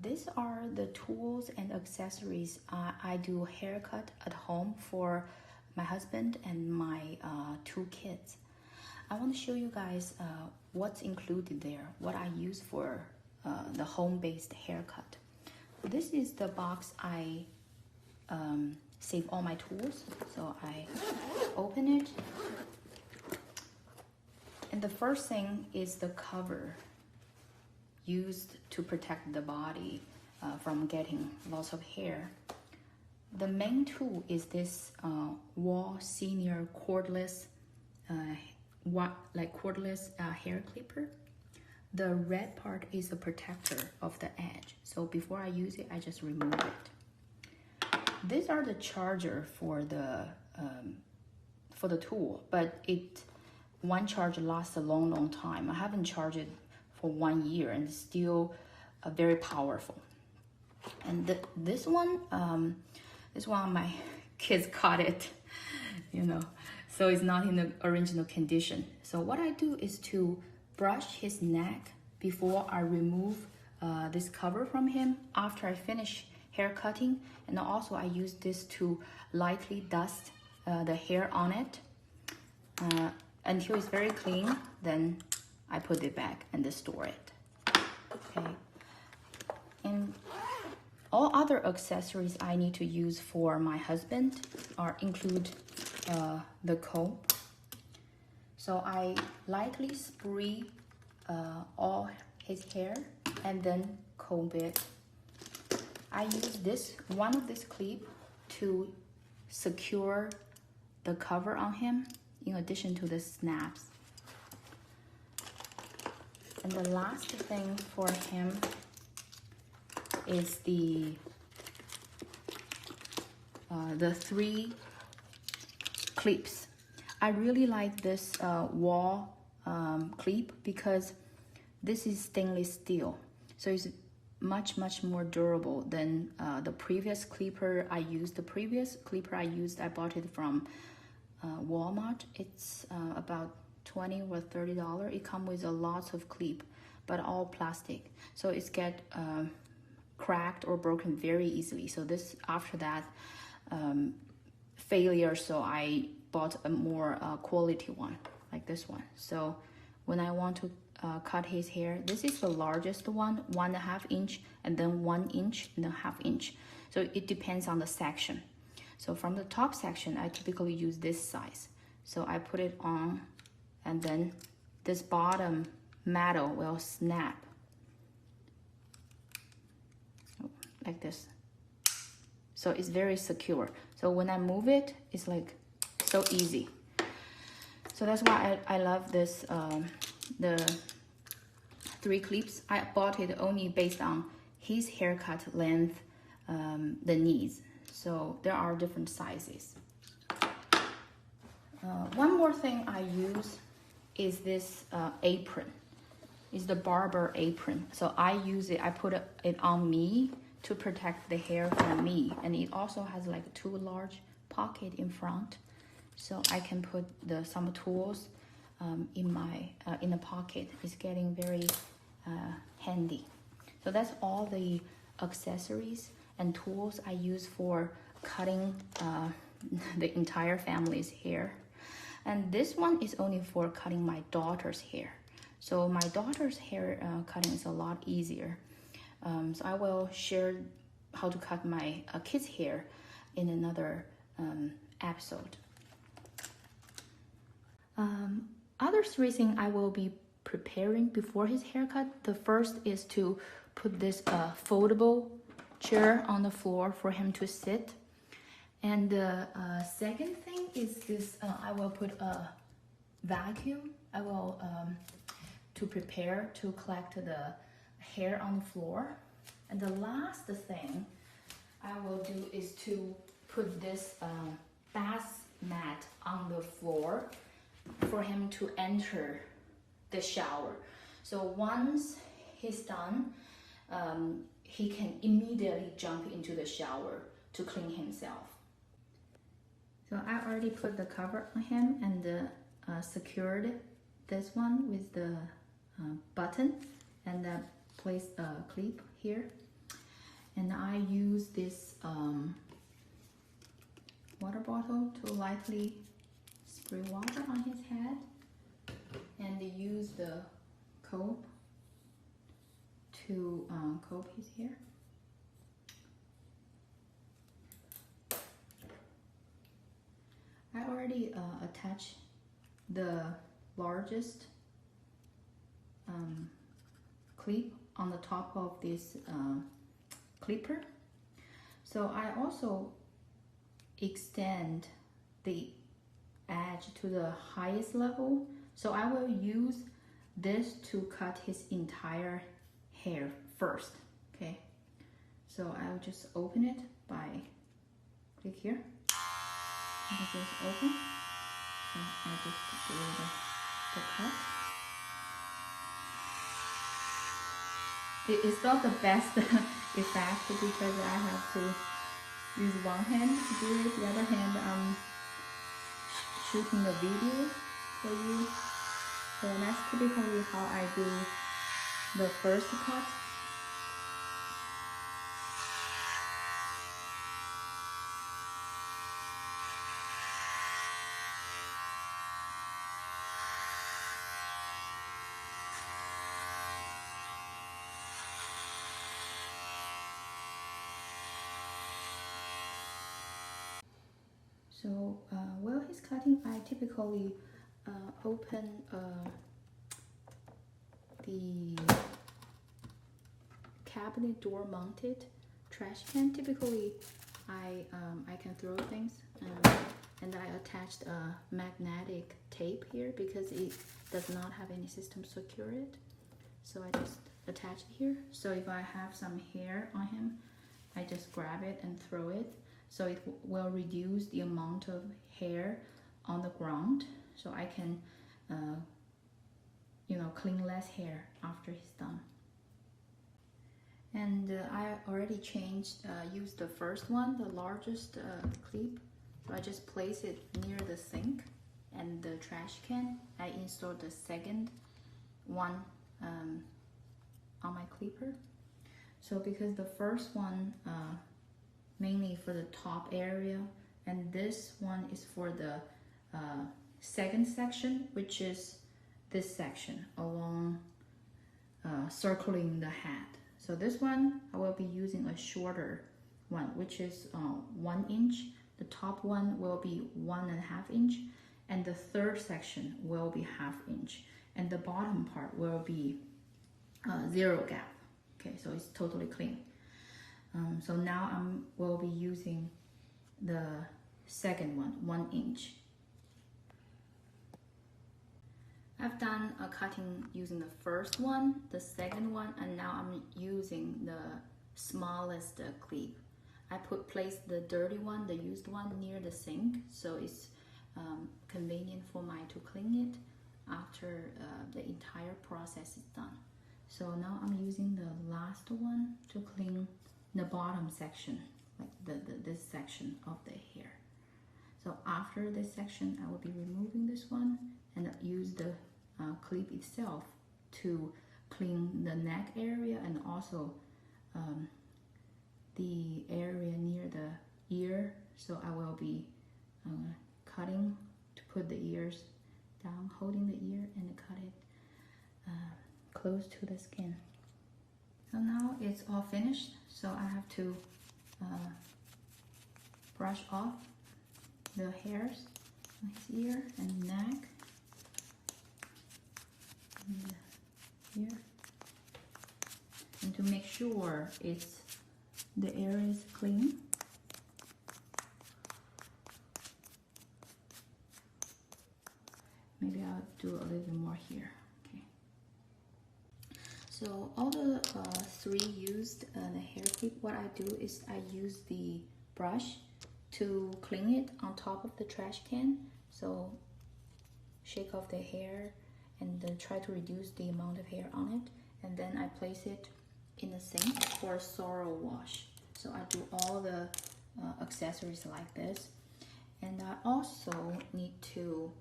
these are the tools and accessories I do haircut at home for my husband and my 2 kids. I want to show you guys what's included there, what I use for the home-based haircut. This is the box I save all my tools. So I open it, and the first thing is the cover used to protect the body from getting lots of hair. The main tool is this Wahl Senior cordless hair clipper. The red part is the protector of the edge. So before I use it, I just remove it. These are the charger for the tool, but one charge lasts a long time. I haven't charged it for 1 year and it's still very powerful. And this one my kids caught it, so it's not in the original condition. So what I do is to brush his neck before I remove this cover from him after I finish hair cutting, and also I use this to lightly dust the hair on it until it's very clean. Then I put it back and store it. Okay. And all other accessories I need to use for my husband include the comb. So I lightly spray all his hair and then comb it. I use one of this clip to secure the cover on him in addition to the snaps. And the last thing for him is the 3 clips. I really like this Wahl clip because this is stainless steel, so it's much more durable than the previous clipper I used. The previous clipper I used, I bought it from Walmart. It's about $20 or $30. It comes with a lot of clip, but all plastic, so it's get cracked or broken very easily. So after that failure, so I bought a more quality one like this one. So when I want to cut his hair, this is the largest one, 1.5 inch, and then 1 inch and a half inch. So it depends on the section. So from the top section, I typically use this size. So I put it on, and then this bottom metal will snap like this. So it's very secure. So when I move it, it's like so easy. So that's why I love this, the 3 clips. I bought it only based on his haircut length, the needs. So there are different sizes. One more thing I use is this apron. It's the barber apron. So I use it, I put it on me to protect the hair from me. And it also has like 2 large pockets in front. So I can put some tools in the pocket. It's getting very handy. So that's all the accessories and tools I use for cutting the entire family's hair. And this one is only for cutting my daughter's hair. So my daughter's hair cutting is a lot easier. So I will share how to cut my kid's hair in another episode. Other 3 things I will be preparing before his haircut. The first is to put this foldable chair on the floor for him to sit. And the second thing is this, I will put a vacuum. I will to prepare to collect the hair on the floor. And the last thing I will do is to put this bath mat on the floor for him to enter the shower. So once he's done, he can immediately jump into the shower to clean himself. So I already put the cover on him and secured this one with the button, and place a clip here. And I use this water bottle to lightly spray water on his head, and use the comb to comb his hair. I already attached the largest clip on the top of this clipper. So I also extend the edge to the highest level. So I will use this to cut his entire hair first. Okay, so I'll just open it by click here. This is open. So I just do the cut. It's not the best effect because I have to use one hand to do it. The other hand, I'm shooting the video for you. So that's typically how I do the first cut. So while he's cutting, I typically open the cabinet door mounted trash can. Typically I can throw things, and I attached a magnetic tape here because it does not have any system to secure it. So I just attach it here. So if I have some hair on him, I just grab it and throw it. So it will reduce the amount of hair on the ground, so I can clean less hair after he's done. And I already used the first one, the largest clip. So I just place it near the sink and the trash can. I installed the second one on my clipper. So because the first one mainly for the top area, and this one is for the second section, which is this section along circling the head. So this one I will be using a shorter one, which is 1 inch. The top one will be 1.5 inch, and the third section will be 1/2 inch, and the bottom part will be 0 gap. Okay, so it's totally clean. So now will be using the second one, 1 inch. I've done a cutting using the first one, the second one, and now I'm using the smallest clip. I placed the dirty one, the used one, near the sink, so it's convenient for mine to clean it after the entire process is done. So now I'm using the last one to clean the bottom section, like this section of the hair. So after this section, I will be removing this one and use the clip itself to clean the neck area and also the area near the ear. So I will be cutting to put the ears down, holding the ear, and cut it close to the skin. So now it's all finished, so I have to brush off the hairs on his ear and neck and here, and to make sure the area is clean. Maybe I'll do a little bit more here. Okay. So all the 3 used the hair clip, what I do is I use the brush to clean it on top of the trash can. So shake off the hair and then try to reduce the amount of hair on it. And then I place it in the sink for a thorough wash. So I do all the accessories like this. And I also need to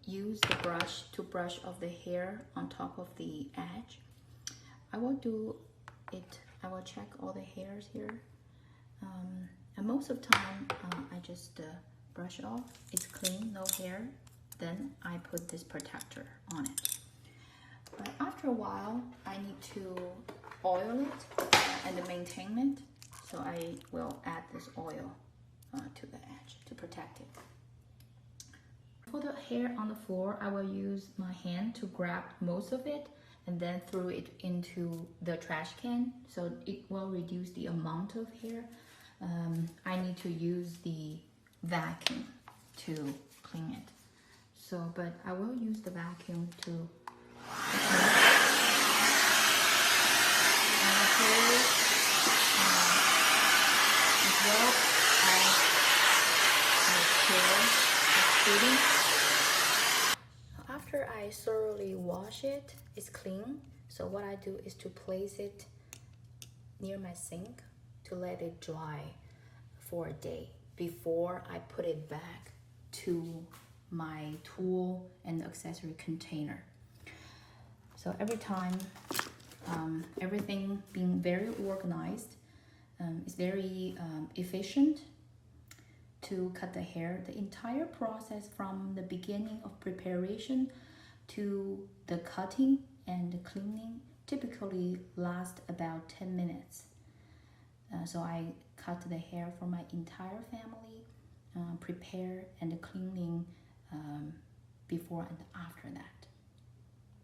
use the brush to brush off the hair on top of the edge. I will do it I will check all the hairs here. And most of the time, I just brush it off. It's clean, no hair. Then I put this protector on it. But after a while, I need to oil it and maintain it. So I will add this oil to the edge to protect it. For the hair on the floor, I will use my hand to grab most of it and then throw it into the trash can, so it will reduce the amount of hair. I need to use the vacuum to clean it. So, but I will use the vacuum to as well as the hair After I thoroughly wash it, it's clean. So what I do is to place it near my sink to let it dry for a day before I put it back to my tool and accessory container. So every time, everything being very organized, it's very efficient to cut the hair. The entire process from the beginning of preparation to the cutting and the cleaning typically lasts about 10 minutes. So I cut the hair for my entire family, prepare and cleaning before and after that.